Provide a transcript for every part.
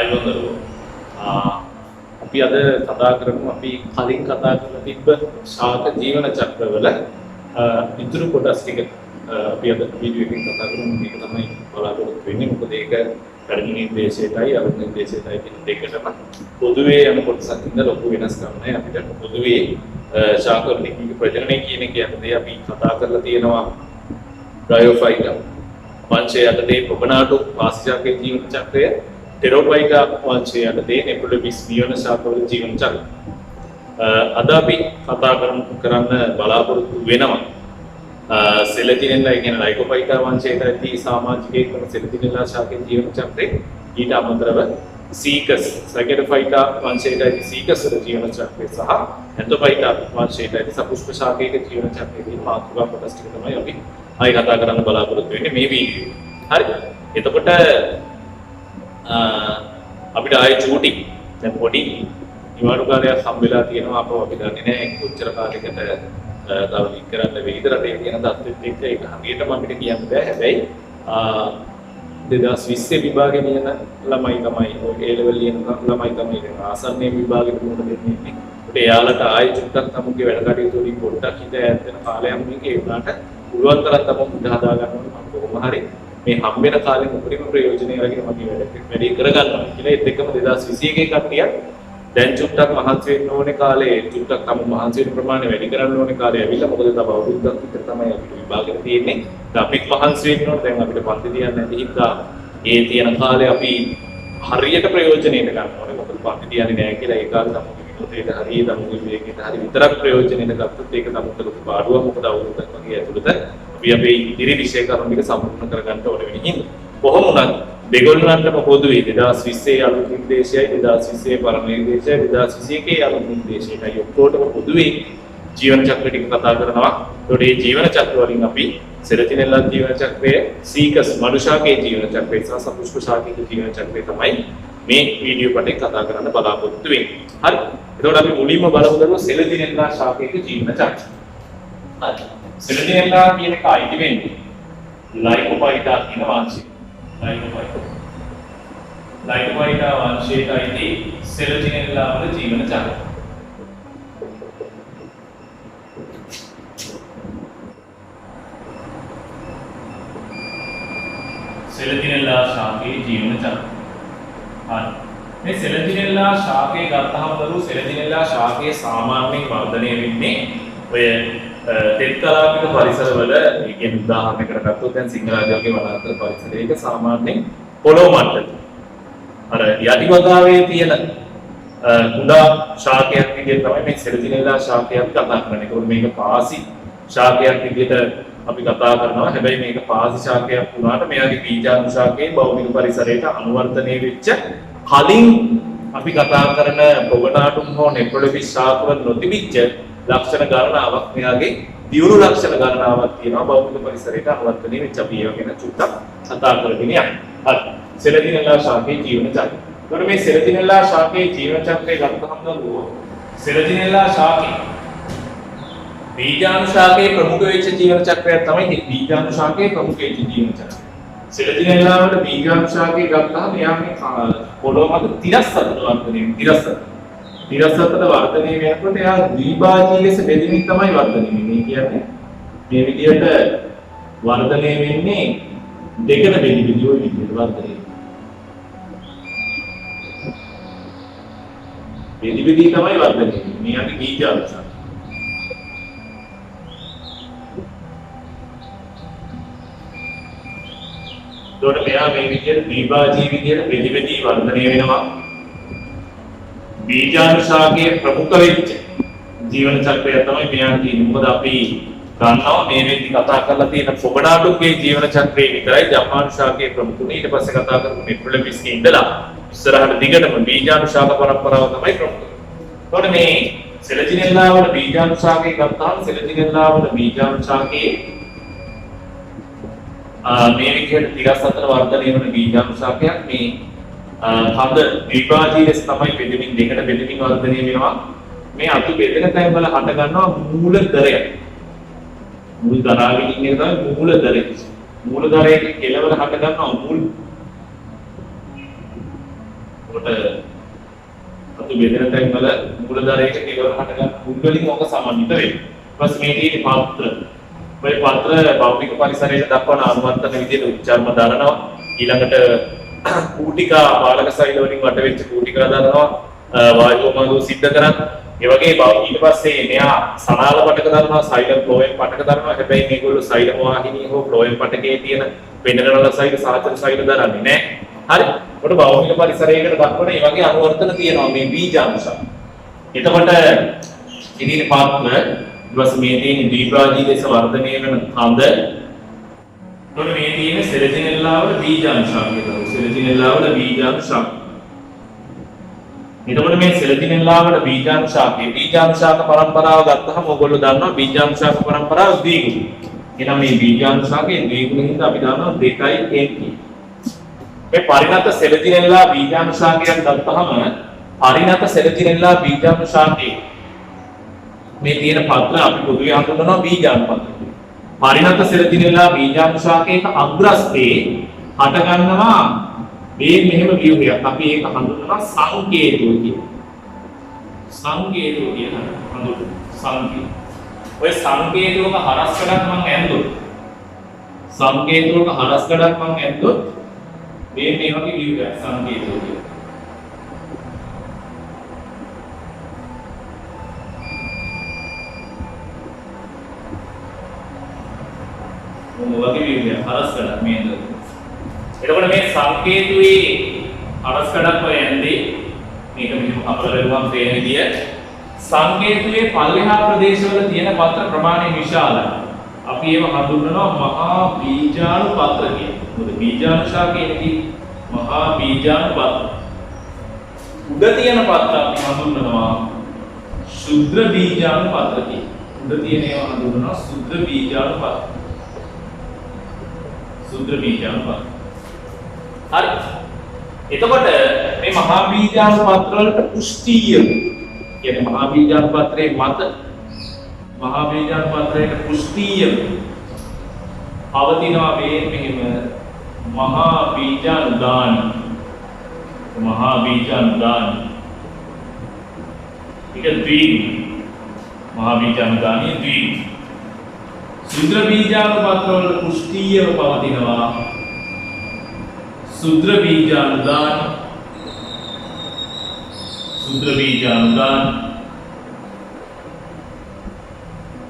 අයවදරුව අපි අද කතා කරමු අපි කලින් කතා කරලා තිබ්බ ශාක ජීවන චක්‍රවල ඉතුරු කොටස් ටික අපි අද වීඩියෝ එකකින් කතා කරමු. මේක තමයි බලාපොරොත්තු වෙන්නේ. මොකද ඒක වැඩි නිර්දේශයටයි අලුත් නිර්දේශයටයි කියන දෙකටම පොදුවේ යන කොටසක් ඉඳලා ලොකු වෙනස්කම් නැහැ. අපිට පොදුවේ ශාක වලින් ප්‍රජනනය කියන එක යටතේ අපි කතා කරලා තියෙනවා බ්‍රයෝෆයිටා වංශය යටතේ ප්‍රබනාටු වාසිශාකයේ ජීවන චක්‍රය, ටෙරෝෆයිටා වංශය යටතේ නෙප්‍රොඩොබිස් නියෝන ශාකවල ජීවන චක්‍රය. අද අපි කතා කරන්න බලාපොරොත්තු වෙනවා සෙලජිනෙල්ලා කියන ලයිකෝෆයිටා වංශයේදී සමාජිකයෙක් වන සෙලජිනෙල්ලා ශාකයේ ජීවන චක්‍රය, ඊට අමතරව සීකස් සැකෙඩෝෆයිටා වංශයේදී සීකස් වල ජීවන චක්‍රය සහ ඇන්තෝෆයිටා වංශයේදී සපුෂ්ප ශාකයේ ජීවන චක්‍රයේදී මාතෘකා කොටස් ටික තමයි අපි අයි කතා කරන්න බලාපොරොත්තු වෙන්නේ මේ වීඩියෝ. හරි. එතකොට අපිට ආයේ චූටි දැන් පොඩි නිවාඩු කාලයක් හම්බෙලා තියෙනවා. අපව අපි දන්නේ නැහැ කොච්චර කාලයකට තව ලික් කරන්න වෙයිද රටේ තියෙන තත්ත්වෙත් එක්ක ඒක හරියටම අපිට කියන්න බෑ. හැබැයි 2020 විභාගේ නියන ළමයි තමයි ඔය A level ලියන ළමයි තමයි ආසන්නයේ විභාගෙට මුහුණ දෙන්නේ. ඒකට එයාලට ආයෙ චුට්ටක් තමුගේ වැඩ කටයුතු වලින් පොඩ්ඩක් හිත ඈත් වෙන කාලයක් මේක ඒ වුණාට පුළුවන් තරම් තමයි මුද හදා ගන්න ඕනේ. මම කොහොම හරි මේ හම්බෙන කාලෙම උපරිම ප්‍රයෝජනය අරගෙන මගේ වැඩි කරගන්නවා කියලා. ඒත් එක්කම 2021 කට්ටිය දැන් චුට්ටක් මහන්සි වෙන්න ඕනේ කාලේ චුට්ටක් තම මහන්සි වෙන ප්‍රමාණය වැඩි කරන්න ඕනේ කාලේ ඇවිල්ලා. මොකද තව අවුරුද්දක් විතර තමයි අපිට විභාගෙට තියෙන්නේ. අපිත් මහන්සි වෙන්න ඕනේ. දැන් අපිට පන්ති තියන්න නැති හින්දා ඒ තියෙන කාලේ අපි හරියට ප්‍රයෝජනෙට ගන්න ඕනේ. මොකද පන්ති තියන්නේ නැහැ කියලා ඒ කාලේ තමයි විනෝදයට හරිය තමුගේ විවේකයට හරි විතරක් ප්‍රයෝජනෙට ගත්තොත් ඒක තමුට ලොකු පාඩුවක්. මොකද අවුරුද්දක් වගේ ඇතුළත අපි අපේ ඉදිරි විෂය කරුණු ටික සම්පූර්ණ කරගන්න ඕනේ වෙන හින්දා. කොහොම වුණත් දෙගොල්ලන්ටම පොදුවේ 2020 අලුත් නිර්දේශයයි 2020 පරම නිර්දේශයයි 2021 අලුත් නිර්දේශයයි ඔක්කොටම පොදුවේ ජීවන චක්‍ර ටික කතා කරනවා. ඒකට මේ ජීවන චක්‍ර වලින් අපි සෙරතිනෙල්ලා ජීවන චක්‍රය, සීකස් මනුෂාකයේ ජීවන චක්‍රය සහ සපුෂ්ප ශාකයේ ජීවන චක්‍රය තමයි මේ වීඩියෝ පටේ කතා කරන්න බලාපොරොත්තු වෙන්නේ. හරි. එතකොට අපි මුලින්ම බලමු දරුවෝ සෙරතිනෙල්ලා ශාකයේ ජීවන චක්‍රය. හරි. සෙරතිනෙල්ලා කියන එක අයිති වෙන්නේ ලයිකෝෆයිටා කියන වංශය. ලයිකෝෆයිටා වංශයට අයිති සෙලජිනෙල්ලා වල ජීවන චක්‍රය. සෙලජිනෙල්ලා ශාකයේ ජීවන චක්‍රය. හරි. මේ සෙලජිනෙල්ලා ශාකයේ ගත්තහම දරුවෝ සෙලජිනෙල්ලා ශාකයේ සාමාන්‍යයෙන් වර්ධනය වෙන්නේ ඔය තෙත්කලාපික පරිසරවල. ඒ කියන්නේ උදාහරණයකට ගත්තොත් දැන් සිංහරාජාගේ වනාන්තර පරිසරයක සාමාන්‍යයෙන් පොළොව මට්ටමේ අර යටිවගාවේ තියෙන කුඩා ශාකයක් විදිහට තමයි මේ සෙරජිනෙල්ලා ශාකයක් කතා කරන්නේ. ඒකෝර මේක පාසි ශාකයක් විදිහට අපි කතා කරනවා. හැබැයි මේක පාසි ශාකයක් වුණාට මෙයාගේ බීජාණු ශාකයේ භෞතික පරිසරයට අනුවර්තනය වෙච්ච කලින් අපි කතා කරන ප්‍රොගනාටුම් හෝ නෙප්‍රොඩොබිස් ශාකවල නොතිබිච්ච ලක්ෂණ ගණනාවක් මෙයාගේ දියුණු ලක්ෂණ ගණනාවක් තියෙනවා භෞතික පරිසරයට අනුවර්තනය වෙච්ච. අපි ඒව ගැන චුට්ටක් කතා කරගෙන යමු. හරි. සෙරජිනෙල්ලා ශාකයේ ජීවන චක්‍රය. ඒකට මේ සෙරජිනෙල්ලා ශාකයේ ජීවන චක්‍රය ගත්තහම දරුවෝ සෙරජිනෙල්ලා ශාකයේ බීජාණු ශාකයේ ප්‍රමුඛ වෙච්ච ජීවන චක්‍රයක් තමයි මේ බීජාණු ශාකයේ ප්‍රමුඛ වෙච්ච ජීවන චක්‍රය. සෙරජිනෙල්ලා වල බීජාණු ශාකයේ ගත්තහම එයා මේ පොළොව මත තිරස්සතට වර්ධනය වෙනවා. තිරස්සතට වර්ධනය වෙනකොට එයා ද්විභාජී ලෙස බෙදෙමින් තමයි වර්ධනය වෙන්නේ. කියන්නේ මේ විදිහට වර්ධනය වෙන්නේ දෙකට බෙදි ඔය විදිහට වර්ධනය වෙනවා. බෙදි තමයි වර්ධනය වෙන්නේ. මෙයාගේ බීජාණු ශාකය. ඒකට මෙයා මේ විදිහට ද්විභාජී විදිහට බෙදි වර්ධනය වෙනවා. බීජාණු ශාකයේ ප්‍රමුඛ වෙච්ච ජීවන චක්‍රය තමයි මෙයා කියන්නේ. මොකද අපි ගන්නවා මේ වෙද්දි කතා කරලා තියෙන ප්‍රොගනාටුම්ගේ ජීවන චක්‍රය විතරයි ජම්මාණු ශාකයේ ප්‍රමුඛුනේ. ඊට පස්සේ කතා කරමු නෙප්‍රොඩොබිස්ගේ ඉඳලා ඉස්සරහට දිගටම බීජාණු ශාක පරම්පරාව තමයි ප්‍රමුඛ. ඒකට මේ සෙලජිනෙල්ලා වල බීජාණු ශාකයේ ගත්තාම සෙලජිනෙල්ලා වල බීජාණු ශාකයේ මේ විදිහට තිරස්සතට වර්ධනය වෙන බීජාණු ශාකයක් මේ කඳ ද්විභාජී ලෙස තමයි බෙදෙමින් දෙකට බෙදෙමින් වර්ධනය වෙනවා. මේ අතු බෙදෙන තැන් වල හට ගන්නවා මූල දරය. මූල දරාගෙන ඉන්න එක තමයි මූල දරය. මූල දරයේ කෙලවර හට ගන්නවා අතු බෙදෙන තැන් වල මූලධාරයක කෙලවර හට ගන්න මුල්වලින් ඕක සමන්විත වෙනවා. ඊපස් මේ තියෙන පාත්‍ර. මේ පාත්‍ර භෞතික පරිසරයේ දක්වන අනුවර්තන විදිහට උච්චාරම දරනවා. ඊළඟට කූටිකා බාලක සෛල වලින් වට වෙච්ච කූටිකා දරනවා. වායුව මාර්ගය සිද්ධ කරන් ඒ වගේ ඊට පස්සේ මෙයා සනාල පටක දරනවා සෛල ෆ්ලෝයෙන් පටක දරනවා. හැබැයි මේගොල්ලෝ සෛල වාහිනී හෝ ෆ්ලෝයෙන් පටකේ තියෙන වෙනකනල සෛල සාචර සෛල දරන්නේ නැහැ. හරි. කොට භෞතික පරිසරයකට දක්වන මේ වගේ අනුවර්තන තියෙනවා මේ බීජාංශ. එතකොට ඉදිරි පාත්‍ර ඊපස් මේ තියෙන දීප්‍රාජී ලෙස වර්ධනය වෙන කඳ. එතකොට මේ තියෙන සෙලජිනෙල්ලා වල බීජාංශ කියනවා. සෙලජිනෙල්ලා වල බීජාංශ. එතකොට මේ සෙලජිනෙල්ලාවල බීජාංශාක පරම්පරාව ගත්තහම ඔයගොල්ලෝ දන්නවා බීජාංශාක පරම්පරාව ද්විගුණ. එහෙනම් මේ බීජාංශාකයේ ද්විගුණින්ද අපි දන්නවා 2n. මේ පරිණත සෙලජිනෙල්ලා බීජාංශාකයක් ගත්තහම පරිණත සෙලජිනෙල්ලා බීජාංශාකයේ මේ තියෙන පත්‍ර අපි පොදුවේ හඳුන්වනවා බීජාණු පත්‍ර. පරිණත සෙලජිනෙල්ලා බීජාංශාකයක අග්‍රස්තේ හට ගන්නවා මේ මෙහෙම ව්‍යුහයක්. අපි ඒක හඳුන්වනවා සංකේතෝ කියලා. සංකේතෝ කියන හඳුන්වන සංකේත. ඔය සංකේතෝක හරස් කඩක් මම ඇන්දොත් සංකේතෝක හරස් කඩක් මම ඇන්දොත් මේ වගේ ව්‍යුහයක් සංකේතෝ කියලා. මොනවගේ ව්‍යුහයක් හරස් කඩක් මේ ඇන්දොත්. එතකොට මේ සංකේතුවේ අරස් කඩක් ඔය ඇන්දේ මේක මෙහෙම කපලා බලුවම තේරෙන විදිය සංකේතුවේ පල්ලෙහා ප්‍රදේශවල තියෙන පත්‍ර ප්‍රමාණය විශාලයි. අපි ඒව හඳුන්වනවා මහා බීජාණු පත්‍ර කියලා. මොකද බීජාණු ශාකයේදී මහා බීජාණු පත්‍ර. උඩ තියෙන පත්‍ර අපි හඳුන්වනවා ශුද්ධ බීජාණු පත්‍ර කියලා. උඩ තියෙන ඒවා හඳුන්වනවා ශුද්ධ බීජාණු පත්‍ර. ශුද්ධ බීජාණු පත්‍ර. හරි. එතකොට මේ මහා බීජාණු පත්‍ර වලට පුෂ්ටිය කියන්නේ මහා බීජාණු පත්‍රයේ මත මහා බීජාණු පත්‍රයේ පුෂ්ටිය පවතිනවා මේ මෙහෙම මහා බීජාණු දාන මහා බීජාණු දාන ඒක ද්විගුණ මහා බීජාණු දානිය ද්විගුණ සුද්ධ බීජාණු පත්‍ර වල පුෂ්ටිය පවතිනවා शुद्र बीजानुदान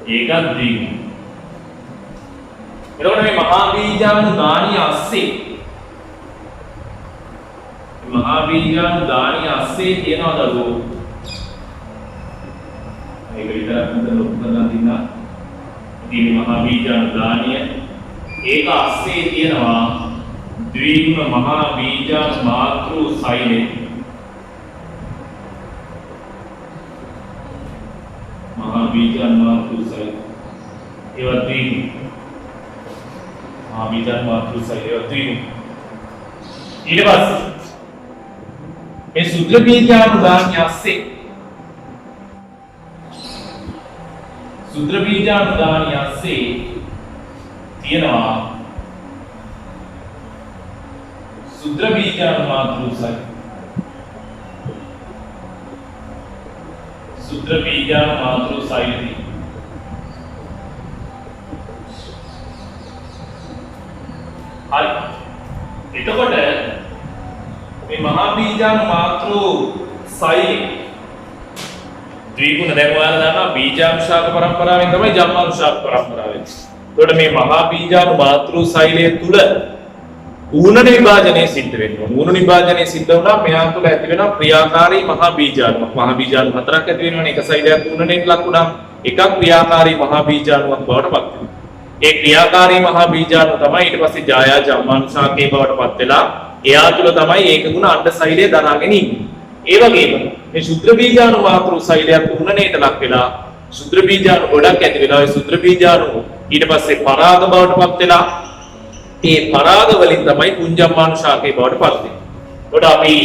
ඒකත් ද්විගුණ. එතකොට මේ මහා බීජානුදානිය ASCII තියෙනවා දරුවෝ. මේක විතරක් හොඳ ලොකු කරලා දින්නා. ඉතින් මහා බීජානුදානිය ඒක ASCII තියෙනවා ද්විගුණ මහා බීජාණු මාතෘ සෛලේ. මහා බීජාණු මාතෘ සෛල ඒවා ද්විගුණ මහා බීජාණු මාතෘ සෛල ඒවා ද්විගුණ. ඊට පස්සේ මේ සුද්ධ බීජාණු දානිය ASCII තියෙනවා शुद्ध बीजाणु मातृ सैल शुद्ध बीजाणु मातृ सैल එතකොට මේ මහා බීජාණු මාතෘ සෛල ද්විගුණ දැන් ඔයාලා දන්නවා බීජාණු ශාක පරම්පරාවෙන් තමයි ජම්මාණු ශාක පරම්පරාව වෙන්නේ. එතකොට මේ මහා බීජාණු මාතෘ සෛලය තුල ඌණ විභාජනයේ සිද්ධ වෙනවා. ඌණ විභාජනයේ සිද්ධ වුණා මෙයා තුළ ඇති වෙනවා ක්‍රියාකාරී මහා බීජාණු. මහා බීජාණු හතරක් ඇති වෙනවනේ. එක සෛලයක් ඌණෙන් ලක් වුණා. එකක් ක්‍රියාකාරී මහා බීජාණුවක් බවට පත් වෙනවා. ඒ ක්‍රියාකාරී මහා බීජාණු තමයි ඊට පස්සේ ජායා ජම්මාණු ශාකයේ බවට පත් වෙලා එයා තුළ තමයි ඒක ගුණ අණ්ඩ සෛලය දරාගෙන ඉන්නේ. ඒ වගේම මේ ශුද්ධ බීජාණු මාතෘ සෛලයක් ඌණණයට ලක් වෙලා ශුද්ධ බීජාණු ගොඩක් ඇති වෙලා ඒ ශුද්ධ බීජාණු ඊට පස්සේ පරාග බවට පත් වෙලා ඒ පරාග වලින් තමයි පුංජම්මාණු ශාකයේ බවට පත් වෙන්නේ. ඒකට අපි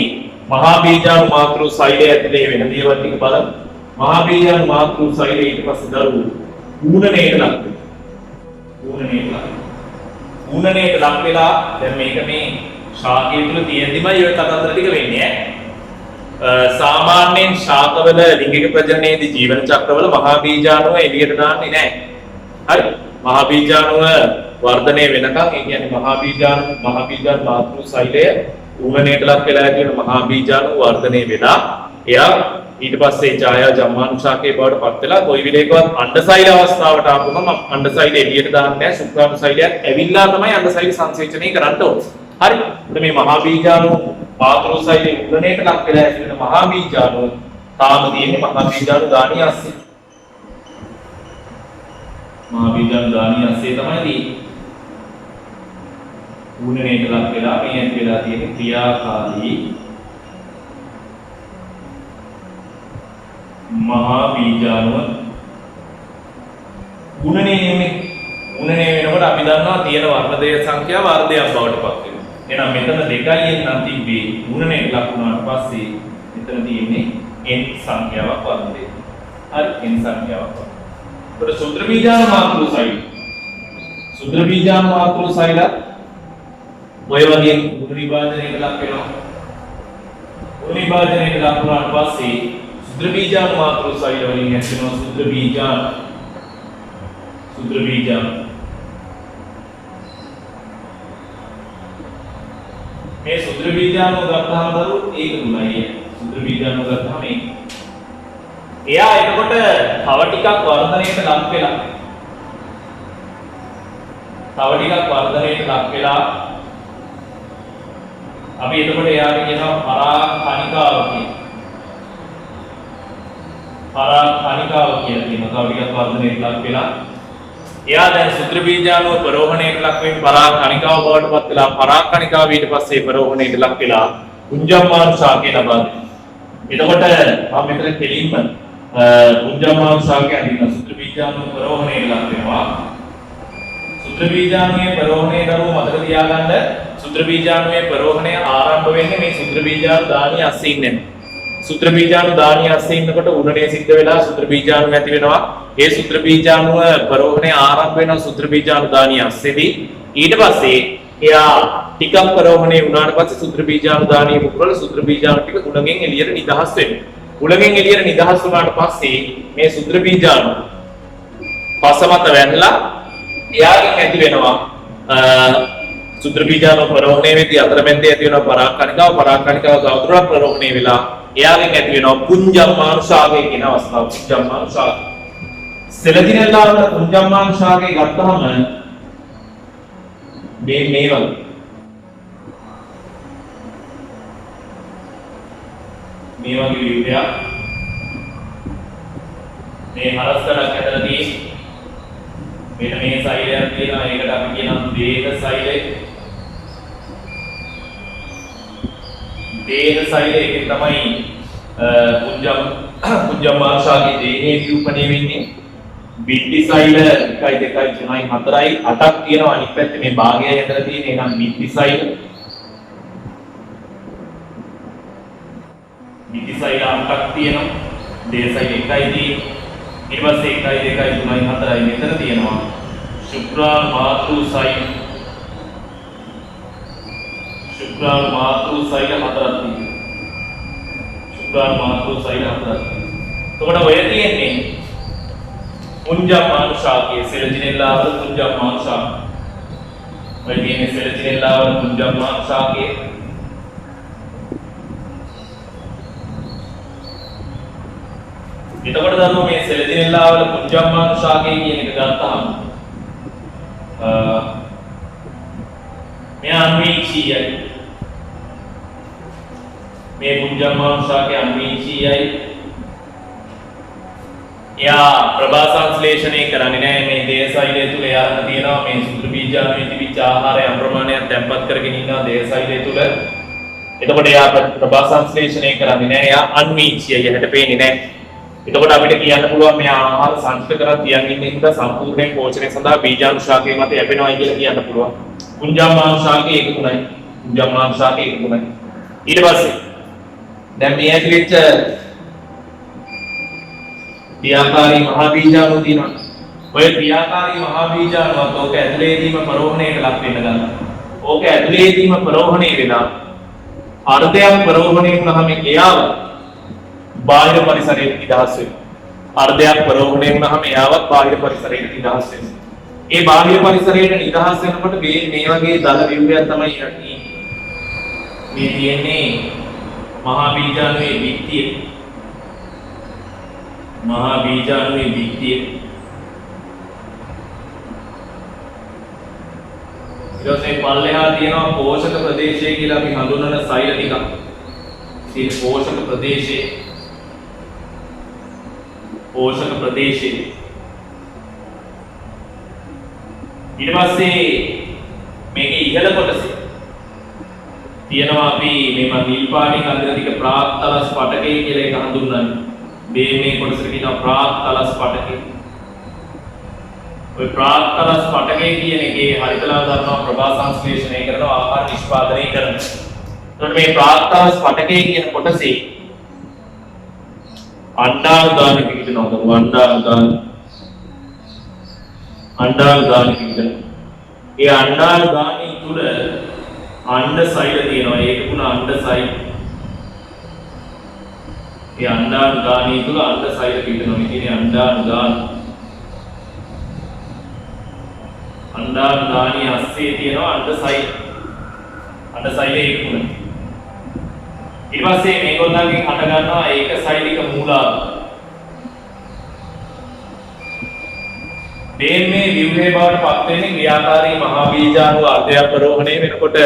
මහා බීජාණු මාතෘ සෛලය ඇතුලේ වෙන දේවල් ටික බලමු. මහා බීජාණු මාතෘ සෛලය ඊට පස්සේ දරුවෝ ඌණණයට ලක් වෙනවා. ඌණණයට ලක් වෙලා දැන් මේක මේ ශාකයේ තුල තියෙද්දිමයි ඔය කතන්දර ටික වෙන්නේ ඈ. සාමාන්‍යයෙන් ශාකවල ලිංගික ප්‍රජනනයේදී ජීවන චක්‍රවල මහා බීජාණුව එළියට දාන්නේ නැහැ. හරි. මහා බීජාණුව වර්ධනය වෙනකන් ඒ කියන්නේ මහා බීජාණු මාතෘ සෛලය ඌමණයට ලක් වෙලා තියෙන මහා බීජාණුව වර්ධනය වෙලා එයා ඊට පස්සේ ඡායා ජම්මානුශාකයේ බවට පත් වෙලා කොයි විදිහකවත් අණ්ඩසෛල අවස්ථාවට ආපුවම අණ්ඩසෛල එළියට දාන්නේ නැහැ. ශුක්‍රාණුසෛලයක් ඇවිල්ලා තමයි අණ්ඩසෛල සංසේචනය කරන්න ඕනේ. හරි. මේ මහා බීජාණුව මාතෘසෛලයේ උගණයට ලක් වෙලා ඇතිවෙන මහා බීජාණුව තාම තියෙන්නේ මහා බීජාණු දාණිය ASCII. මහා බීජාණු දාණිය ASCII තමයි තියෙන්නේ. උගණයට ලක් වෙලා මේ ඇති වෙලා තියෙන ක්‍රියාකාරී මහා බීජාණුව ගුණණය වෙනකොට අපි දන්නවා තියෙන වර්ණදේය සංඛ්‍යාව වර්ධයක් බවට පත් වෙනවා. එහෙනම් මෙතන 2යි නම් තිබ්බේ ගුණණයට ලක් වුණාට පස්සේ මෙතන තියෙන්නේ n සංඛ්‍යාවක් වර්ධනය. හරි n සංඛ්‍යාවක්. ඒකට සූත්‍ර බීජාණු මාතෘ සෛල ඔය වගේ ගුණ විභාජනයකට ලක් වෙනවා. ගුණ විභාජනයකට ලක් වුණාට පස්සේ සූත්‍ර බීජාණු මාතෘ සෛල වලින් ඇතිවෙන සූත්‍ර බීජාණු මේ සූත්‍ර බීජාණු ගත්තාම දරු ඒක තුනයි. සූත්‍ර බීජාණු ගත්තාම ඒක. එයා එතකොට තව ටිකක් වර්ධනයට ලක් වෙලා අපි එතකොට එයාට කියනවා පරාකණිකාව කියලා කියනවා. තව ටිකක් වර්ධනයට ලක් වෙලා එයා දැන් සූත්‍ර බීජාණුව ප්‍රෝහණයට ලක් වෙමින් පරාකණිකාව බවට පත් වෙලා පරාකණිකාව ඊට පස්සේ ප්‍රෝහණයට ලක් වෙලා පුංජම්මාණු ශාකය ලබා දෙනවා. එතකොට මම මෙතන කෙලින්ම පුංජම්මාණු ශාකය අඳින සූත්‍ර බීජාණුව ප්‍රෝහණයට ලක් වෙනවා. සූත්‍ර බීජාණුවේ ප්‍රෝහණය දරුව මතක තියාගන්න. සූත්‍ර බීජාණුවේ ප්‍රෝහණය ආරම්භ වෙන්නේ මේ සූත්‍ර බීජාණු දාණිය ASCII ඉන්නේ. සූත්‍ර බීජාණු දාණිය ASCII ඉන්නකොට උණණය සිද්ධ වෙලා සූත්‍ර බීජාණු ඇති වෙනවා. ඒ සූත්‍ර බීජාණුව ප්‍රෝහණය ආරම්භ වෙන සූත්‍ර බීජාණු දාණිය ASCIIදී ඊට පස්සේ එයා ටිකක් ප්‍රෝහණය වුණාට පස්සේ සූත්‍ර බීජාණු දාණිය මුකුරල සූත්‍ර බීජාණු ටික උණගෙන් එළියට නිදහස් වෙනවා. උණගෙන් එළියට නිදහස් වුණාට පස්සේ මේ සූත්‍ර බීජාණු පසමත වැන්නලා එයාගෙන් ඇති වෙනවා සූත්‍ර බීජාණු ප්‍රෝහණය වෙද්දී අතරමැද්දේ ඇති වෙනවා පරාකණිකාව ගෞතුරක් ප්‍රෝහණය වෙලා එයාගෙන් ඇති වෙනවා පුංජම්මාණු ශාකය කියන අවස්ථාව. පුංජම්මාණු ශාකය සෙලදිනෙල්ලාවල පුංජම්මාණු ශාකය ගත්තහම මේ වගේ විවිධයක් මේ හරස්කඩක් ඇතර තියෙන්නේ. මෙන්න මේ සෛලයක් තියෙනවා. ඒකට අපි කියනවා දේහ සෛලය. දේහ සෛලය එකෙන් තමයි පුංජම්මාණු ශාකයේ දේහයේ නිරූපණය වෙන්නේ. බිත්ති සෛල 1 2 3 4යි 8ක් තියෙනවා. අනිත් පැත්තේ මේ භාගයයි අතර තියෙන එනම් බිත්ති සෛල 8ක් තියෙනවා. දේහ සෛල 1යි තියෙන්නේ. ඊට පස්සේ 1 2 3 4යි මෙතන තියෙනවා. ශුක්‍රාණු මාතෘ සෛල 4ක් තියෙනවා. එතකොට ඔය තියෙන්නේ පුංජම්මාණු ශාකයේ සෙලජිනෙල්ලාවල පුංජම්මාණු ශාකය. ඔය තියෙන්නේ සෙලජිනෙල්ලාවල පුංජම්මාණු ශාකය. එතකොට දරුවෝ මේ සෙලජිනෙල්ලාවල පුංජම්මාණු ශාකය කියන එක ගත්තාම මෙයා අන්වීක්ෂීයයි. මේ පුංජම්මාණු ශාකය අන්වීක්ෂීයයි. එයා ප්‍රභා සංශ්ලේෂණය කරන්නේ නැහැ. මේ දේහ සෛලය තුල එයාට තියෙනවා මේ සූත්‍ර බීජාණුවේ තිබිච්ච ආහාරය අප්‍රමාණයක් තැම්පත් කරගෙන ඉන්නවා දේහ සෛලය තුල. එතකොට එයා ප්‍රභා සංශ්ලේෂණය කරන්නේ නැහැ. එයා අන්වීක්ෂීයයි. හැට පේන්නේ නැහැ. එතකොට අපිට කියන්න පුළුවන් මේ ආහාර සංස්කෘත කරලා තියන් ඉන්න නිසා සම්පූර්ණයෙන් පෝෂණය සඳහා බීජාණු ශාකයේ මත යැපෙනවායි කියලා කියන්න පුළුවන්. පුංජම්මාණු ශාකයේ ඒක තුනයි. පුංජම්මාණු ශාකයේ ඒක තුනයි. ඊට පස්සේ දැන් මේ ඇතුළෙච්ච ක්‍රියාකාරී මහා බීජාණු තියෙනවා. ඔය ක්‍රියාකාරී මහා බීජාණුවත් ඕක ඇතුළේදීම ප්‍රෝහණයට ලක් වෙන්න ගන්නවා. ඕක ඇතුළේදීම ප්‍රෝහණය වෙලා අර්ධයක් ප්‍රරෝහණය වුණාම එයාව බාහිර පරිසරයට නිදහස් වෙනවා. අර්ධයක් ප්‍රරෝහණය වුණාම එයාවත් බාහිර පරිසරයට නිදහස් වෙනවා. ඒ බාහිර පරිසරයට නිදහස් වෙනකොට මේ වගේ දල ව්‍යුහයක් තමයි යන්නේ. මේ තියෙන්නේ මහා බීජාණුවේ විත්තිය. මහා බීජාණුවේ විත්තිය. ඊට පස්සේ පල්ලෙහා තියෙනවා පෝෂක ප්‍රදේශය කියලා අපි හඳුන්වන සෛල ටිකක්. මේ පෝෂක ප්‍රදේශය. පෝෂක ප්‍රදේශය. ඊට පස්සේ මේකේ ඉහළ කොටසේ තියෙනවා අපි මේ නිල් පාටින් අඳින ටික ප්‍රාක්තලස් පටකය කියලා එක හඳුන්වන්නේ. මේ කොටසට කියනවා ප්‍රාක්තලස් පටකය. ඔය ප්‍රාක්තලස් පටකය කියන එකේ හරිතලා ධර්ම ප්‍රභා සංශ්ලේෂණය කරනවා ආහාර නිෂ්පාදනය කරනවා. එතකොට මේ ප්‍රාක්තලස් පටකය කියන කොටසේ අණ්ඩානුගාමී පිහිටනවා. අණ්ඩානුගාමී පිහිටනවා. ඒ අණ්ඩානුගාමී තුල අණ්ඩ සෛල තියෙනවා. ඒක තුන අණ්ඩ සෛල. ඒ අණ්ඩානුගාමී තුල අණ්ඩ සෛල පිහිටනවා. මේ කියන්නේ අණ්ඩානුගාමී. අණ්ඩානුගාමී අස්සේ තියෙනවා අණ්ඩ සෛල. අණ්ඩ සෛල ඒක තුන. ඊට පස්සේ මේගොල්ලන්ගෙන් හට ගන්නවා ඒක සෛලික මූලාශ්‍ර. මේ ව්‍යුහේ බවට පත් වෙන්නේ ක්‍රියාකාරී මහා බීජාණු අර්ධයක් ප්‍රරෝහණය වෙනකොට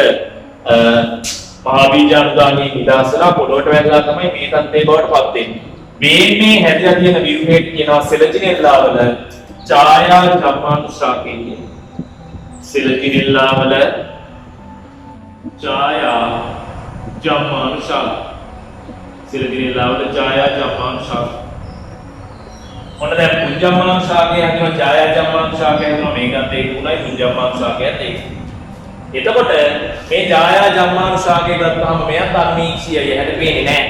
මහා බීජාණුගාමී නිදහසලා පොළොවට වැදලා තමයි මේ තත්ත්වයේ බවට පත් වෙන්නේ. මේ හැදිලා තියෙන ව්‍යුහේට කියනවා සෙලජිනෙල්ලාවල ඡායා ජම්මානුශාකය කියලා. සෙලජිනෙල්ලාවල ඡායා ජම්මානුශාක. සෙලජිනෙල්ලාවල ඡායා ජම්මානුශාක. ඔන්න දැන් පුඤ්ජම්මානුශාකය හඳුනන ඡායා ජම්මානුශාකය හඳුනන මේකත් ඒක උණයි පුඤ්ජම්මානුශාකයත් ඒක. එතකොට මේ ඡායා ජම්මානුශාකය ගත්තාම මෙයත් අන්වීක්ෂීයයි හැට පේන්නේ නැහැ.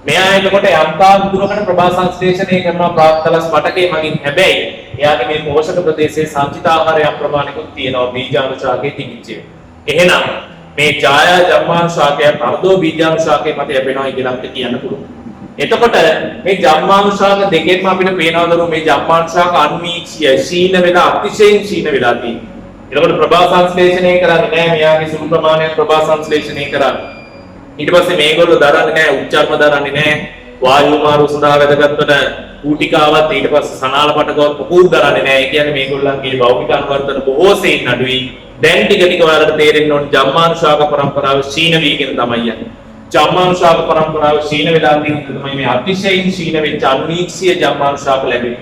මෙයා එතකොට යම්තාක් දුරකට ප්‍රභා සංශ්ලේෂණය කරනවා ප්‍රාක්තලස් පටකේ මගින්. හැබැයි එයාගේ මේ පෝෂක ප්‍රදේශයේ සංචිත ආහාරයක් ප්‍රමාණිකුත් තියෙනවා බීජාණුශාකයේ තිබිච්චේ. එහෙනම් මේ ඡායා ජම්මානුශාකය අර්ධෝ බීජාණුශාකයේ මත ලැබෙනවා කියලා අපිට කියන්න පුළුවන්. එතකොට මේ ජම්මානුශාක දෙකෙන්ම අපිට පේනවලු මේ ජම්මානුශාක අන්වීක්ෂීය ශීන වෙලා අතිශයින් ශීන වෙලා තියෙනවා. එතකොට ප්‍රභා සංශ්ලේෂණය කරන්නේ නැහැ. මෙයාගේ සුළු ප්‍රමාණයක් ප්‍රභා සංශ්ලේෂණය කරන්නේ. ඊට පස්සේ මේගොල්ලෝ දරන්නේ නැහැ, උච්චාරම දරන්නේ නැහැ. වායු මාරු සඳහා වැදගත් වන කූටිකාවත් ඊට පස්සේ සනාල පටකවත් මොකුත් දරන්නේ නැහැ. ඒ කියන්නේ මේගොල්ලන්ගේ භෞතික අනුවර්තන බොහෝ සෙයින් අඩුයි. දැන් ටික ටික ඔයාලට තේරෙන්න ඕන ජම්මානුශාක පරම්පරාව ශීන වීගෙන තමයි යන්නේ. ජම්මානුශාක පරම්පරාව ශීන වෙලා තියෙන තමයි මේ අතිශයින් ශීන වෙච්ච අන්වීක්ෂීය ජම්මානුශාක ලැබෙන්නේ.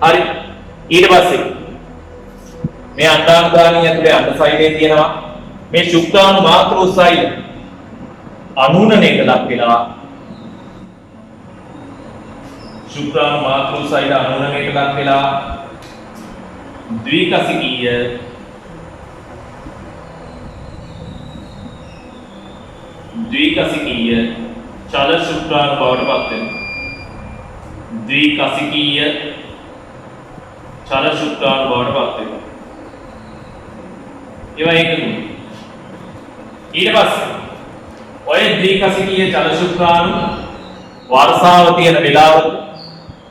හරි. ඊට පස්සේ මේ අණ්ඩානුගාමී ඇතුලේ අණ්ඩ සෛලයේ තියෙනවා මේ ශුක්‍රාණු මාතෘ සෛල අනුනනයක ලක් වෙලා ශුක්‍රාණු මාතෘ සෛල අනුනනයක ලක් වෙලා ද්විකසිකීය චල ශුක්‍රාණු බවට පත් වෙනවා. ද්විකසිකීය චල ශුක්‍රාණු බවට පත් වෙනවා. ඒවා එකතු. ඊට පස්සේ ඔය ද්විකසිකීය චල ශුක්‍රාණු වර්ෂාව තියෙන වෙලාවට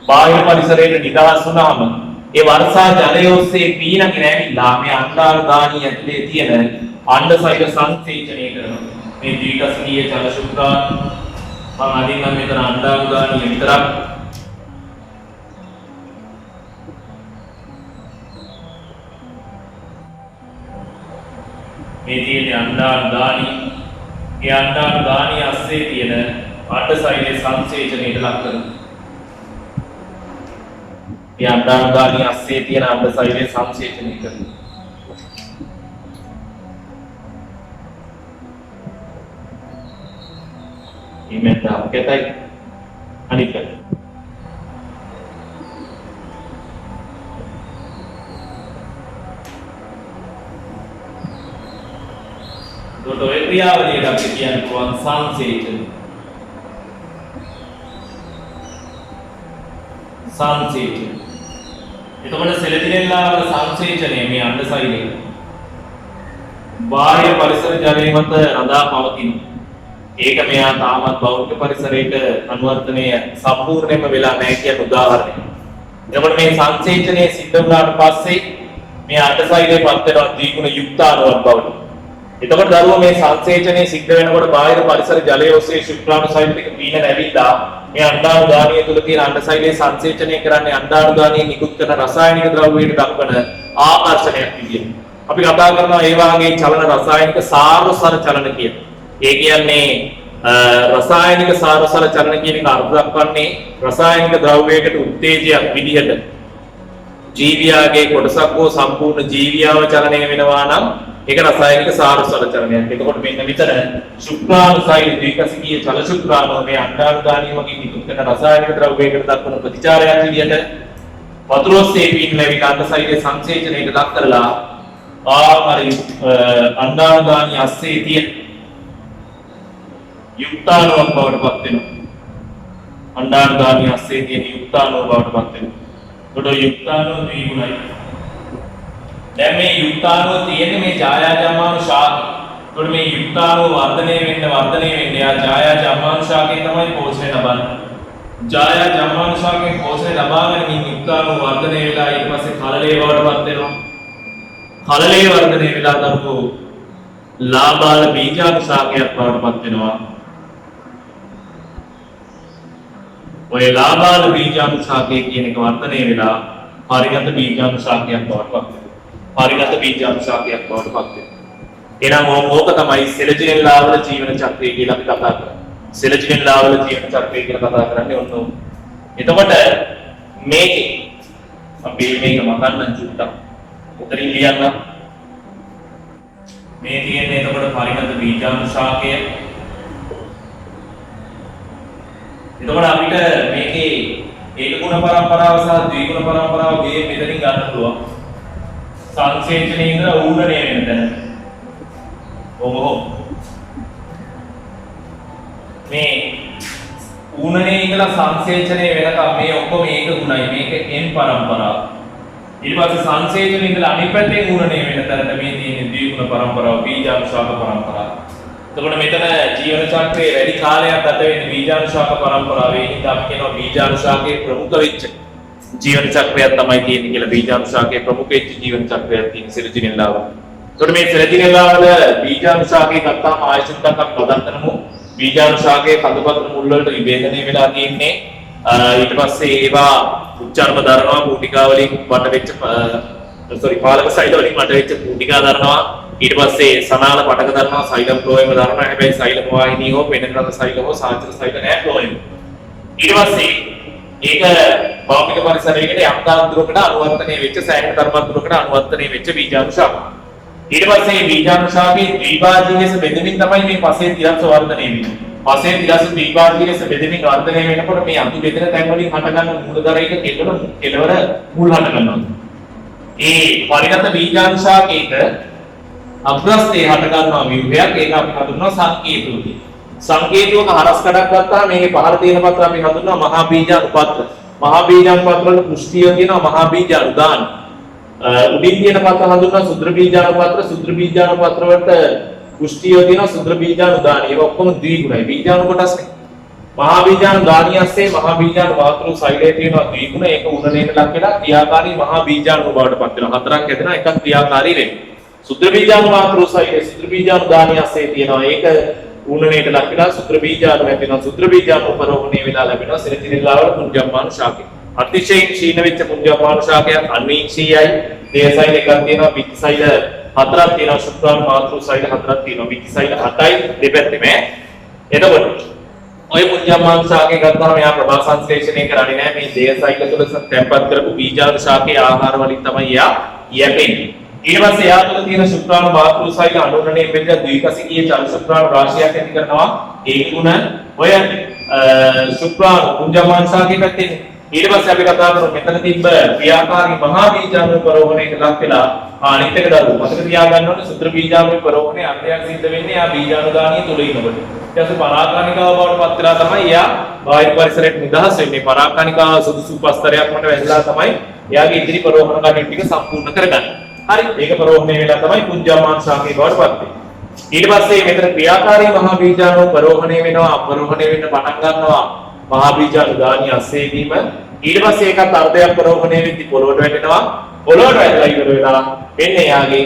බාහිර පරිසරයට නිදහස් වුණාම ඒ වර්ෂා ජලය ඔස්සේ පීනගෙන ඇවිල්ලා මේ අණ්ඩානුගාමී ඇතුලේ තියෙන අණ්ඩ සෛල සංසේචනය කරනවා. මේ ද්විකසිකීය චල ශුක්‍රාණු මම අදින් නම් මෙතන අණ්ඩානුගාමී විතරක් මේ තියෙන අණ්ඩානුගාමී ඒ අණ්ඩානුගාමී අස්සේ තියෙන අණ්ඩ සෛලයේ සංසේචනයට ලක් කරනවා. ඒ අණ්ඩානුගාමී අස්සේ තියෙන අණ්ඩ සෛලයේ සංසේචනය කරනවා. ඉමෙත් අපකටයි අනිත් පැත්ත. දොට ඔය ක්‍රියාවලියට අපි කියන්න පුළුවන් සංසේචන. එතකොට සෙලජිනෙල්ලා වල සංසේචනය මේ අණ්ඩ සෛලයේ බාහිර පරිසර ජලය මත රඳා පවතින. ඒක මෙයා තාමත් බෞද්ධ පරිසරයක අනුවර්තනය සම්පූර්ණයෙන්ම වෙලා නැහැ කියන උදාහරණයක්. එතකොට මේ සංසේචනයේ සිද්ධ වුණාට පස්සේ මේ අටසයිලේ පත් වෙනවා ද්විගුණ යුක්තාණුවක් බවට. එතකොට දරුවෝ මේ සංසේචනයේ සිද්ධ වෙනකොට බාහිර පරිසර ජලය ඔස්සේ ශුක්‍රාණුසයිල ටික පීනන ඇවිල්ලා මේ අණ්ඩාණුදානිය තුල තියෙන අණ්ඩසයිලේ සංසේචනය කරන්නේ අණ්ඩාණුදානිය නිකුත් කරන රසායනික ද්‍රව්‍යයට දක්වන ආකර්ෂණයක් විදියට. අපි කතා කරනවා ඒ වාගේ චලන රසායනික සාරසර චලන කියන. ඒ කියන්නේ රසායනික සාරසර චලන කියන එක අර්ථ දක්වන්නේ රසායනික ද්‍රව්‍යයකට උත්තේජයක් විදිහට ජීවියාගේ කොටසක් හෝ සම්පූර්ණ ජීවියාව චලනය වෙනවා නම් ඒක රසායනික සාරසර චලනයක්. එතකොට මෙන්න මෙතන ශුක්‍රාණුසයිල ද්විකසිකීය චල ශුක්‍රාණු මේ අණ්ඩාණුදානිය වගේ නිකුත් කරන රසායනික ද්‍රව්‍යයකට දක්වන ප්‍රතිචාරයක් විදිහට වතුර ඔස්සේ පීනන අණ්ඩසයිලේ සංසේචනයට ලක් කරලා අණ්ඩාණුදානිය අස්සේ තියෙන යුක්තාණුවක් බවට පත් වෙනවා. අණ්ඩාණුදානිය අස්සේ තියෙන යුක්තාණුව බවට පත් වෙනවා. ඒකට යුක්තාණුව ද්විගුණයි. දැන් මේ යුක්තාණුව තියෙන්නේ මේ ඡායාජම්මාණු ශාකේ. ඒකට මේ යුක්තාණුව වර්ධනය වෙන්න යා ඡායාජම්මාණු ශාකේ තමයි පෝෂණය ලබන්නේ. ඡායාජම්මාණු ශාකේ පෝෂණය ලබාගෙන මේ යුක්තාණුව වර්ධනය වෙලා ඊට පස්සේ කලලේ බවට පත් වෙනවා. කලලේ වර්ධනය වෙලා දරුවෝ ලාබාල බීජාණු ශාකයක් බවට පත් වෙනවා. ඔය ලාබාල බීජාණු ශාකය කියන එක වර්ධනය වෙලා පරිණත බීජාණු ශාකයක් බවට පත් වෙනවා. පරිණත බීජාණු ශාකයක් බවට පත් වෙනවා. එහෙනම් ඕක තමයි සෙලජිනෙල්ලාවල ජීවන චක්‍රය කියලා අපි කතා කරන්නේ. සෙලජිනෙල්ලාවල ජීවන චක්‍රය කියලා කතා කරන්නේ ඔන්න ඕක. එතකොට මේකේ අපි මේක මකන්න චුට්ටක් උතරින් ලියන්න. මේ තියෙන්නේ එතකොට පරිණත බීජාණු ශාකය. එතකොට අපිට මේකේ ඒක ගුණ පරම්පරාව සහ ද්විගුණ පරම්පරාව ගේ මෙතනින් ගන්න පුළුවන්. සංසේචනයේ ඉඳලා ඌරණය වෙන තැන. ඔහොම. මේ ඌරණයේ ඉඳලා සංසේචනයේ වෙනකම් මේ ඔක්කොම ඒක ගුණයි. මේක n පරම්පරාව. ඊට පස්සේ සංසේචනයේ ඉඳලා අනිත් පැත්තේ ඌරණය වෙන තැනට මේ තියෙන ද්විගුණ පරම්පරාව බීජාණු ශාක පරම්පරාව. එතකොට මෙතන ජීවන චක්‍රයේ වැඩි කාලයක් ගත වෙන බීජාණු ශාක පරම්පරාවේ ඉඳන් අපි කියනවා බීජාණු ශාකයේ ප්‍රමුඛ වෙච්ච ජීවන චක්‍රයක් තමයි තියෙන්නේ කියලා. බීජාණු ශාකයේ ප්‍රමුඛ වෙච්ච ජීවන චක්‍රයක් තියෙන සෙලජිනෙල්ලාව. එතකොට මේ සෙලජිනෙල්ලාවල බීජාණු ශාකයේ ගත්තාම ආයතනයක් අපි පදන් කරමු. බීජාණු ශාකයේ කඳුපතර මුල් වලට විභේදනය වෙලා තියෙන්නේ. ඊට පස්සේ ඒවා උච්චර්ම දරනවා කූටිකා වලින් වට වෙච්ච පාලක සෛල වලින් වට වෙච්ච කූටිකා දරනවා. ඊට පස්සේ සනාල පටක දරනවා සෛලම් ෆ්ලෝයම දරනවා. හැබැයි සෛලම වාහිනී හෝ පෙනෙන සෛල හෝ සාචර සෛල නෑ ෆ්ලෝයම. ඊට පස්සේ ඒක භෞතික පරිසරයකට යම් තාක් දුරකට අනුවර්තනය වෙච්ච සෑහෙන තරමක් දුරකට අනුවර්තනය වෙච්ච බීජාණු ශාක. ඊට පස්සේ මේ බීජාණු ශාකයේ ද්විභාජී ලෙස බෙදෙමින් තමයි මේ පසේ තිරස්ස වර්ධනය වෙන්නේ. පසේ තිරස්ස ද්විභාජී ලෙස බෙදෙමින් වර්ධනය වෙනකොට මේ අතු බෙදෙන තැන් වලින් හටගන්න මූලධරයක කෙලවර මුල් හට ගන්නවා. ඒ පරිණත බීජාණු ශාකයේක අග්‍රස්තේ හට ගන්නවා ව්‍යුහයක්. ඒක අපි හඳුන්වනවා සංකේතෝක. සංකේතෝක හරස් කඩක් ගත්තාම මේකේ පහළ තියෙන පත්‍ර අපි හඳුන්වනවා මහා බීජාණු පත්‍ර. මහා බීජාණු පත්‍ර වල පුෂ්ටිය තියෙනවා මහා බීජාණු දාන. උඩින් තියෙන පත්‍ර හඳුන්වනවා සුද්‍ර බීජාණු පත්‍ර. සුද්‍ර බීජාණු පත්‍ර වලට පුෂ්ටිය තියෙනවා සුද්‍ර බීජාණු දාන. ඒක ඔක්කොම ද්විගුණයි. බීජාණු කොටස්නේ. මහා බීජාණු දානියස්සේ මහා බීජාණු මාතෘ සෛලයේ තියෙනවා ද්විගුණ. ඒක උණනේට ලක් වෙලා ක්‍රියාකාරී මහා බීජාණු බවට පත් වෙනවා. හතරක් හැදෙනවා එකක් ක්‍රියාකාරී වෙනවා. සුද්‍ර බීජාණු මාතෘ සෛලයේ සුද්‍ර බීජාණු දානියස්සේ තියෙනවා. ඒක උණනේට ලක් වෙලා සුද්‍ර බීජාණු හැදෙනවා. සුද්‍ර බීජාණු උපරෝහණය වෙලා ලැබෙනවා සෙලජිනෙල්ලාවල පුංජම්මාණු ශාකය. අතිශයින් ක්ෂීණ වෙච්ච පුංජම්මාණු ශාකයක් අන්වීක්ෂීයයි. දේහ සෛල එකක් තියෙනවා. පිත්ත සෛල හතරක් තියෙනවා. ශුක්‍රාණු මාතෘ සෛල හතරක් තියෙනවා. පිත්ත සෛල 8යි දෙපැත්තෙම. එතකොට ඔය පුංජම්මාණු ශාකය ගත්තාම එයා ප්‍රභා සංශ්ලේෂණය කරන්නේ නැහැ. මේ දේහ සෛල තුළ තැන්පත් කරපු බීජාණු ශාකයේ ආහාර වලින් තමයි එයා යැපෙන්නේ. ඊට පස්සේ එයා තුළ තියෙන ශුක්‍රාණු මාතෘ සෛල අනුරණය වෙච්ච ද්විකසිකීය චල ශුක්‍රාණු රාශියක් ඇති කරනවා. ඒ ගුණ ඔය ශුක්‍රාණු පුංජම්මාණු ශාකයේ පැත්තේ. ඊට පස්සේ අපි කතා කරමු මෙතන තිබ්බ ක්‍රියාකාරී මහා බීජාණු පරෝහණයට ලක් වෙලා අනිත් එක දරුවෝ මතක තියාගන්න ඕනේ සුත්‍ර බීජාණු පරෝහණය අන්තයක් සිද්ධ වෙන්නේ ආ බීජාණු දානිය තුල ඉන්නකොට. ඊට පස්සේ පරාකණිකාව බවට පත් වෙලා තමයි එයා බාහිර පරිසරයට නිදහස් වෙන්නේ. පරාකණිකාව සුදුසු පස්තරයක් මත වැදලා තමයි එයාගේ ඉදිරි පරෝහණ කටයුතු ටික සම්පූර්ණ කරගන්නේ. හරි ඒක පරෝහණය වෙලා තමයි පුංජම්මාණු ශාකේ බවට පත් වෙන්නේ. ඊට පස්සේ මෙතන ක්‍රියාකාරී මහා බීජාණු ප්‍රෝහණය වෙනවා අපරෝහණය වෙන්න පටන් ගන්නවා මහා බීජාණු ගාණි අස්සේදීම ඊට පස්සේ ඒකත් අර්ධයක් ප්‍රෝහණය වෙද්දි පොළොවට වැටෙනවා පොළොවට වැටලා ඉවර වෙලා එන්නේ යාගේ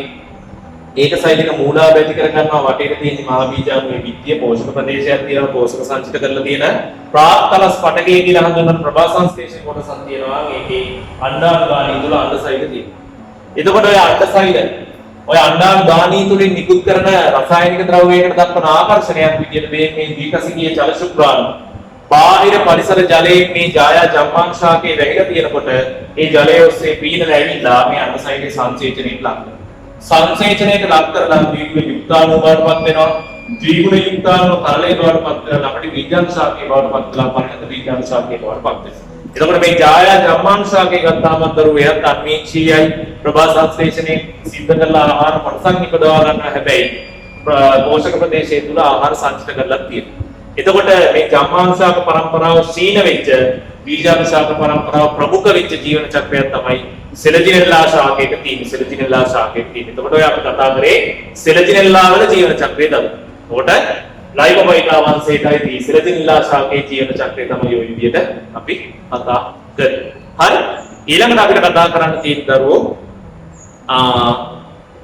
ඒක සයිඩ් එක මූලාව ඇති කර ගන්නවා වටේට තියෙන මහා බීජාණුවේ විත්‍ය පෝෂක ප්‍රදේශයක් තියෙනවා පෝෂක සංචිත කරලා තියෙන ප්‍රාක්තලස් පටකය කියලා හඳුන්වන ප්‍රභා සංශ්ලේෂණ කොටසක් තියෙනවා ඒකේ අණ්ඩාණු ගාණි තුල අණ්ඩ සයිඩ් තියෙනවා එතකොට ඔය අණ්ඩ සයිඩ් ඔය අණ්ඩාණු ගාණි තුලින් නිකුත් කරන රසායනික ද්‍රව්‍යයකට දක්වන ආකර්ෂණයක් විදිහට මේ දීකසිකීය ජල ශුක්‍රාණු බාහිර පරිසර ජලයේ මේ ජායා ජම්මාංශාකයේ වැහිලා තියෙනකොට ඒ ජලය ඔස්සේ පීනලා ඇවිල්ලා මේ අණ්ඩ සයිඩේ සංසේචනයට ලක් වෙනවා සංසේචනයට ලක් කරලා ද්විගුණ යුක්තාණු බවටපත් වෙනවා ද්විගුණ යුක්තාණු තරලයේ බවටපත් වෙනවා අපිට බීජාංශාකයේ බවටපත් වෙලා පරිණත බීජාංශාකයේ බවටපත් වෙනවා එතකොට මේ ජායා ජම්මාංශාකයේ ගත්තාම දරුවයත් අන්වීක්ෂීයයි ප්‍රභා සංශ්ලේෂණයේ සිද්ධ කරලා ආහාර කොටසක් නිපදවා ගන්නවා හැබැයි පෝෂක ප්‍රදේශය තුල ආහාර සංචිත කරලා තියෙනවා එතකොට මේ ජම්මාංශාක පරම්පරාව සීන වෙච්ච බීජාංශාක පරම්පරාව ප්‍රමුඛ වෙච්ච ජීවන චක්‍රයක් තමයි සෙලජිනෙල්ලා ශාකයක තියෙන සෙලජිනෙල්ලා ශාකයක තියෙන. එතකොට ඔය අපි කතා කරේ සෙලජිනෙල්ලා වල ජීවන චක්‍රය තමයි. එතකොට ලයිකෝබයිටා වංශයටයි දී සෙලජිනෙල්ලා ශාකයේ ජීවන චක්‍රය තමයි ඔය විදිහට අපි කතා කරන්නේ. හරි. ඊළඟට අපිට කතා කරන්න තියෙන දරුවෝ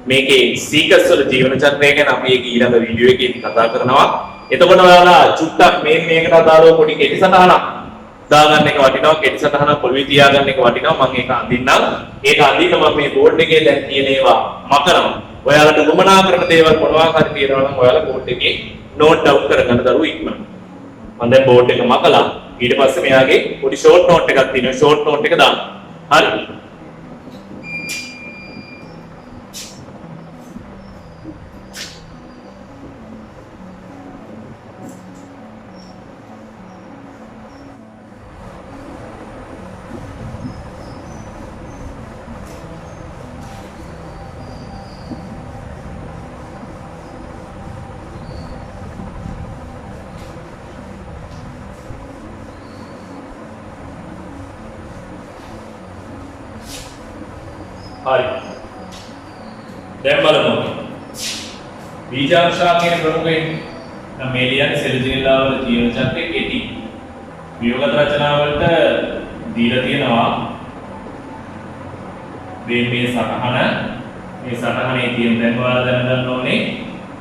මේකේ සීකස් වල ජීවන චක්‍රය ගැන අපි ඒක ඊළඟ වීඩියෝ එකේදී කතා කරනවා. එතකොට ඔයාලා චුට්ටක් මේකට අදාළව පොඩි කෙටි සටහනක් දාගන්න එක වටිනවා කෙටි සටහනක් පොළවේ තියාගන්න එක වටිනවා මම ඒක අඳින්නම් ඒක අඳින්න මම මේ බෝඩ් එකේ දැන් තියෙන ඒවා මකනවා ඔයාලට උමනා කරන දේවල් මොනවා හරි තියෙනවා නම් ඔයාලා බෝඩ් එකේ නෝට් ඩවුන් කරගන්න දරුවෝ ඉක්මනට මම දැන් බෝඩ් එක මකලා ඊට පස්සේ මෙයාගේ පොඩි ෂෝට් නෝට් එකක් තියෙනවා ෂෝට් නෝට් එක දාන්න හරි හරි දැන් බලමු බීජාංශාකයේ ප්‍රමුඛයෙන් නම් මේ ලියන්නේ සෙලජිනෙල්ලා වල ජීවන චක්‍රයේ කෙටි වියෝගත රචනා වලට දීලා තියෙනවා මේ සටහනේ තියෙන දැන් ඔයාලා දැනගන්න ඕනේ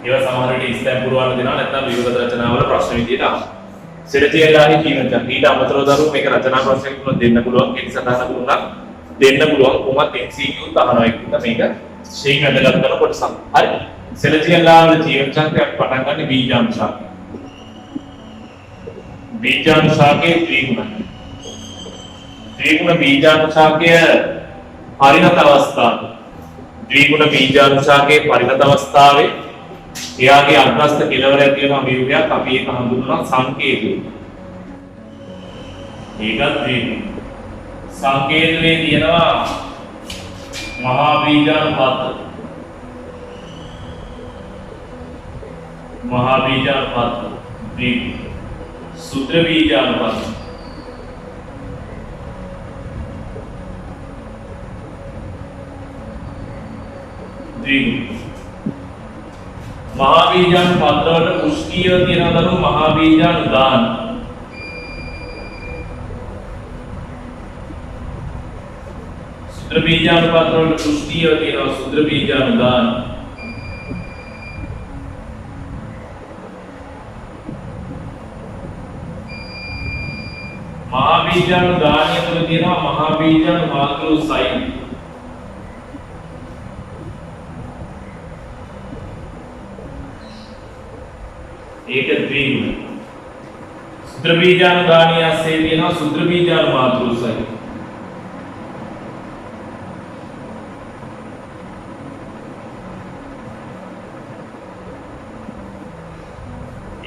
ඒවා සමහර විට ඉස්තැම් පුරවන්න දෙනවා නැත්නම් වියෝගත රචනා වල ප්‍රශ්න විදියට ආවා සෙලජිනෙල්ලාගේ ජීවන චක්‍රය ඊට අමතරව දරුවෝ මේක රචනා ප්‍රශ්නයක් තුන දෙන්න පුළුවන් කෙටි සටහනක් දුන්නා දෙන්න පුළුවන් කොහොමද MCQ තහනවා එක්ක මේක ශේක් වැදගත් කරන කොටසක්. හරි. සෙලජිනෙල්ලා වල ජීවන චක්‍රයක් පටන් ගන්න බීජාංශාකය. බීජාංශාකයේ ද්විගුණ. ද්විගුණ බීජාංශාකය පරිණත අවස්ථාව. ද්විගුණ බීජාංශාකයේ පරිණත අවස්ථාවේ එයාගේ අග්‍රස්ත කෙළවර ඇති වෙන අභියෝගයක් අපි ඒක හඳුන්වනවා සංකේතය. ඒකත් ද්විගුණ. සංකේතයේ තියෙනවා මහා බීජාණුපත් ද්විගුණ සුත්‍ර බීජාණුපත් ද්විගුණ මහා බීජාණුපත් වලට පුෂ්ටිය තියෙනවා දරුවෝ මහා බීජාණු දාන සුත්‍ර බීජාණුපත් වලට පුෂ්ටිය තියෙනවා සුත්‍ර බීජාණු දාන මහා බීජාණු දානය තුළ තියෙනවා මහා බීජාණු මාතෘසයින් ඒක ද්විගුණ සුත්‍ර බීජාණු දානය ඇස්සේ තියෙනවා සුත්‍ර බීජාණු මාතෘසයින්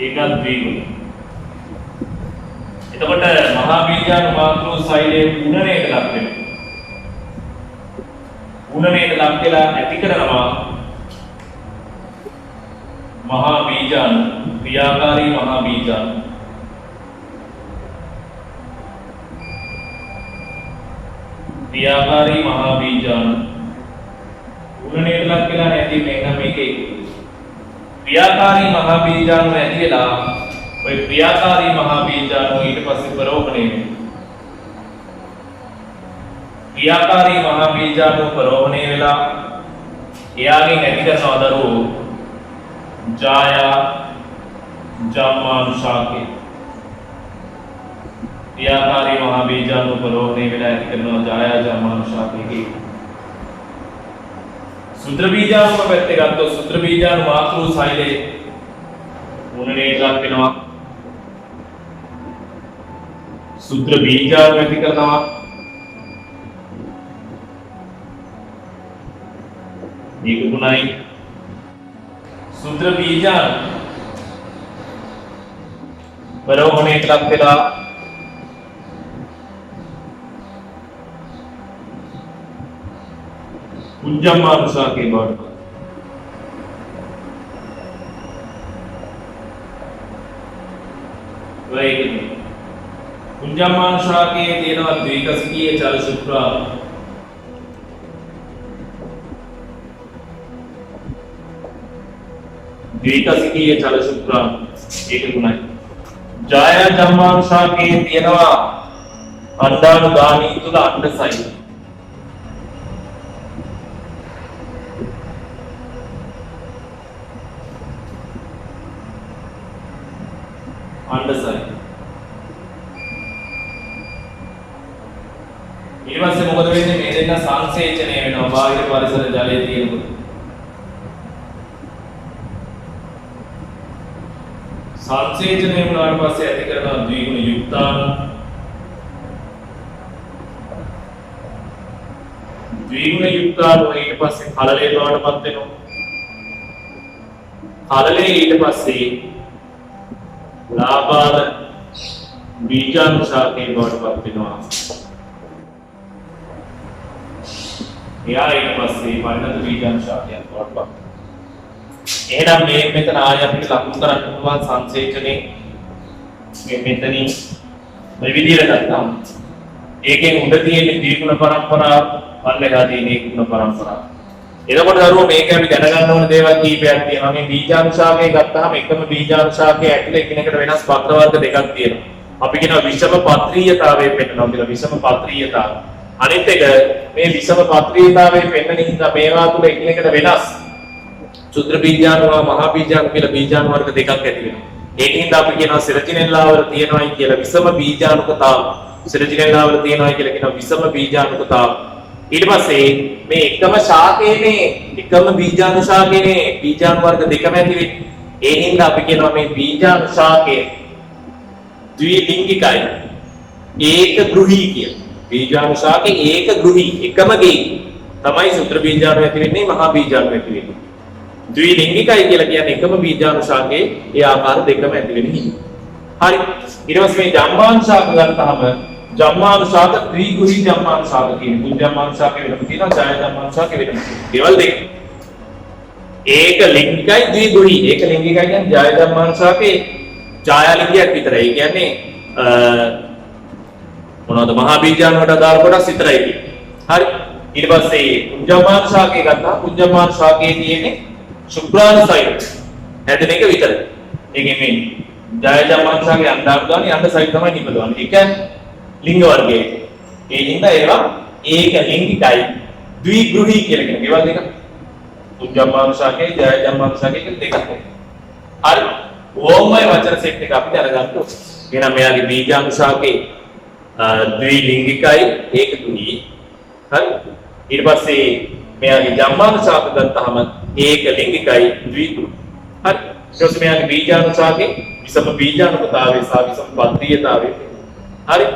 ඒකත් ද්විගුණ. එතකොට මහා බීජාණු මාතෘසයිලේ ගුණණයට ලක් වෙනවා. ගුණණයට ලක් වෙලා ඇති කරනවා මහා බීජාණු ක්‍රියාකාරී මහා බීජාණු. ක්‍රියාකාරී මහා බීජාණු ගුණණයට ලක් වෙලා නැති මේක මේකේ ක්‍රියාකාරී මහා බීජාණු ඇති වෙලා ඔය ක්‍රියාකාරී මහා බීජාණු ඊට පස්සේ ප්‍රරෝහණය වෙනවා. ක්‍රියාකාරී මහා බීජාණු ප්‍රරෝහණය වෙලා එයාගෙන් ඇති කරන දරුවෝ ජායා ජම්මානුශාකේ. ක්‍රියාකාරී මහා බීජාණු ප්‍රරෝහණය වෙලා ඇති කරන ජායා ජම්මානුශාකේ. සුත්‍ර බීජාණු පැත්තේ ගත්තොත් සුත්‍ර බීජාණු මාතෘ සෛලයේ උණනේටක් වෙනවා. සුත්‍ර බීජාණු ඇති කරනවා. මේක ගුණයි. සුත්‍ර බීජාණු ප්‍රරෝහණයට ලක් වෙලා පුඤ්ජම්මානුශාකේ බවට වෙයි. පුඤ්ජම්මානුශාකයේ තියෙනවා ද්විකසිකීය චල ශුක්‍රා. ද්විකසිකීය චල ශුක්‍රා ඒක ගුණයි. ජායා ජම්මානුශාකයේ තියෙනවා අණ්ඩානුගාමී තුල අණ්ඩසයි. අණ්ඩසයි. ඊට පස්සේ මොකද වෙන්නේ? මේ දෙන්න සංසේචනය වෙනවා බාහිර පරිසර ජලයේ තියෙනකොට. සංසේචනය වුණාට පස්සේ ඇති කරන ද්විගුණ යුක්තාණු. ද්විගුණ යුක්තාණු ඊට පස්සේ කලලේ බවටපත් වෙනවා. කලලේ ඊට පස්සේ ලාබාල බීජානුශාකේ බවටපත් වෙනවා. එයා ඊට පස්සේ පරිණත බීජානුශාකයක් බවටපත්. එහෙනම් මේ මෙතන ආය අපිට ලකුණු කරන්න පුළුවන් සංසේචනේ මේ මෙතනින් මේ විදිහට ගත්තාම ඒකෙන් උඩ තියෙන ද්විගුණ පරම්පරාව පල්ලෙහා තියෙන ඒකගුණ පරම්පරාව. එතකොට දරුවෝ මේක අපි දැනගන්න ඕන දේවල් කීපයක් තියෙනවා. මේ බීජානුශාකය ගත්තාම එකම බීජානුශාකයේ ඇතුලේ එකිනෙකට වෙනස් පත්‍ර වර්ග දෙකක් තියෙනවා. අපි කියනවා විෂම පත්‍රීයතාවය පෙන්වනවා කියලා. විෂම පත්‍රීයතාව. අනිත් එක මේ විෂම පත්‍රීයතාවයේ පෙන්වන නිසා මේවා තුල එකිනෙකට වෙනස් සුත්‍ර බීජාණු මහා බීජාණු කියලා බීජාණු වර්ග දෙකක් ඇති වෙනවා. ඒකින්ද අපි කියනවා සිරජිනෙල්ලා වල තියෙනවායි කියලා විෂම බීජාණුකතාව. සිරජිනෙල්ලා වල තියෙනවායි කියලා කියනවා විෂම බීජාණුකතාව. ඊට පස්සේ මේ එකම ශාකයේනේ එකම බීජානුශාකයේනේ බීජාණු වර්ග දෙකම ඇති වෙන්නේ. ඒ හින්දා අපි කියනවා මේ බීජානුශාකය ද්විලිංගිකයි. ඒක ගෘහී කියලා. බීජානුශාකේ ඒක ගෘහී එකම ගේ තමයි සුත්‍ර බීජාණු ඇති වෙන්නේ මහා බීජාණු ඇති වෙන්නේ. ද්විලිංගිකයි කියලා කියන්නේ එකම බීජානුශාකයේ ඒ ආකාර දෙකම ඇති වෙන්නේ. හරි. ඊට පස්සේ මේ ජම්මානුශාක ගත්තාම ජම්මානුශාක ත්‍රිගුහි ජම්මානුශාක කියන්නේ පුඤ්ජම්මානුශාක වෙනම තියෙනවා ජාය ජම්මානුශාක වෙනම. ඒවල් දෙක. ඒක ලිංගිකයි ද්විගුහි. ඒක ලිංගිකයි කියන්නේ ජාය ජම්මානුශාකේ ජායලිංගයක් විතරයි. ඒ කියන්නේ මොනවද මහා බීජාණුවට අදාළ කොටස් විතරයි තියෙන්නේ. හරි. ඊට පස්සේ පුඤ්ජම්මානුශාකේ ගත්තා පුඤ්ජම්මානුශාකයේ තියෙන්නේ ශුක්‍රාණුසයිඩ් හැදෙන එක විතරයි. ඒකෙන් මේ ජාය ජම්මානුශාකේ අණ්ඩානුගාමී අණ්ඩසයිඩ් තමයි නිපදවන්නේ. ඒ කියන්නේ ලිංග වර්ගයේ. ඒ හින්දා ඒවා ඒක ලිංගිකයි ද්විගෘහී කියලා කියන ඒවා දෙක. පුඤ්ජම්මානුශාකේ ජය ජම්මානුශාකේ කියලා දෙකක්. හරි. ඕමයි වචන සෙට් එක අපිට අරගන්න ඕනේ. එහෙනම් මෙයාගේ බීජානුශාකේ ද්විලිංගිකයි ඒක ගෘහී. හරි. ඊට පස්සේ මෙයාගේ ජම්මානුශාක ගත්තාම ඒක ලිංගිකයි ද්විගෘහී. හරි. ඊට පස්සේ මෙයාගේ බීජානුශාකේ විසම බීජානුකතාවය සහ විසම පත්‍රීයතාවය. හරි.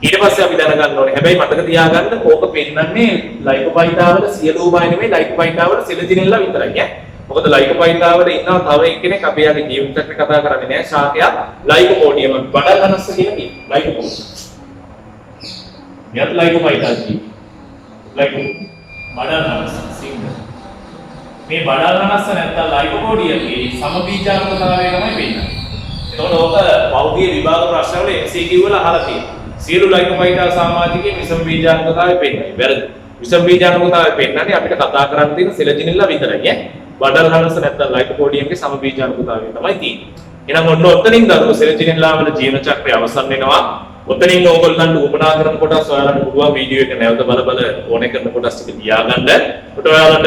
ඊට පස්සේ අපි දැනගන්න ඕනේ හැබැයි මතක තියාගන්න ඕක පෙන්නන්නේ ලයිකෝපයිටාවල සියලුම අය නෙමෙයි ලයිකෝපයිටාවල සිලජිනෙල්ලා විතරයි ඈ. මොකද ලයිකෝපයිටාවල ඉන්නවා තව එක්කෙනෙක් අපි යාගේ ජීවිත චක්‍ර කතා කරන්නේ නෑ ශාකයක් ලයිකෝපෝඩියම බඩගනස්ස කියන කී ලයිකෝපෝඩියම්. යත් ලයිකෝපයිටාජි ලයිකෝ බඩගනස්ස සිංහ. මේ බඩගනස්ස නැත්තම් ලයිකෝපෝඩියම්ගේ සමබීජානුකතාවය තමයි වෙන්නේ. එතකොට ඕක පෞද්ගලික විභාග ප්‍රශ්නවල MCQ වල අහලා තියෙනවා. සියලු ලයිකෝපයිටා සමාජිකයේ විෂම බීජානුකතාවය පෙන්නයි. වැරදි. විෂම බීජානුකතාවය පෙන්නන්නේ අපිට කතා කරන්න තියෙන සෙලජිනෙල්ලා විතරයි ඈ. බඩල් හරස නැත්නම් ලයිකෝඩියම්ගේ සමබීජානුකූලතාවය තමයි තියෙන්නේ. එහෙනම් ඔන්න ඔතනින් දරුවෝ සෙලජිනින්ලා වල ජීවන චක්‍රය අවසන් වෙනවා. ඔතනින් ඕගොල්ලන්ට උපනා කරන කොටස් ඔයාලට පුළුවන් වීඩියෝ එක නැවත බල ඕනේ කරන කොටස් ටික තියාගන්න. ඒකට ඔයාලට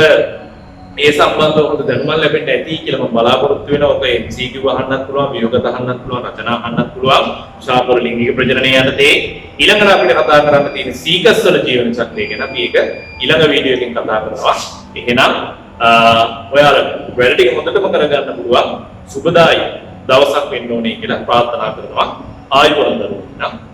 මේ සම්බන්ධව හොඳ දැනුමක් ලැබෙන්න ඇති කියලා මම බලාපොරොත්තු වෙනවා. ඔක MCQ අහන්නත් පුළුවන්, වියෝගත අහන්නත් පුළුවන්, රචනා අහන්නත් පුළුවන්. ශාපර ලිංගික ප්‍රජනනය යටතේ ඊළඟට අපිට කතා කරන්න තියෙන සීකස් වල ජීවන චක්‍රය ගැන අපි ඒක ඊළඟ වීඩියෝ එකකින් කතා කරනවා. එහෙනම් ඔයාලට වැඩ ටික හොඳටම කරගන්න පුළුවන් සුබදායි දවසක් වෙන්න ඕනේ කියලා ප්‍රාර්ථනා කරනවා. ආයුබෝවන් දරුවෝ.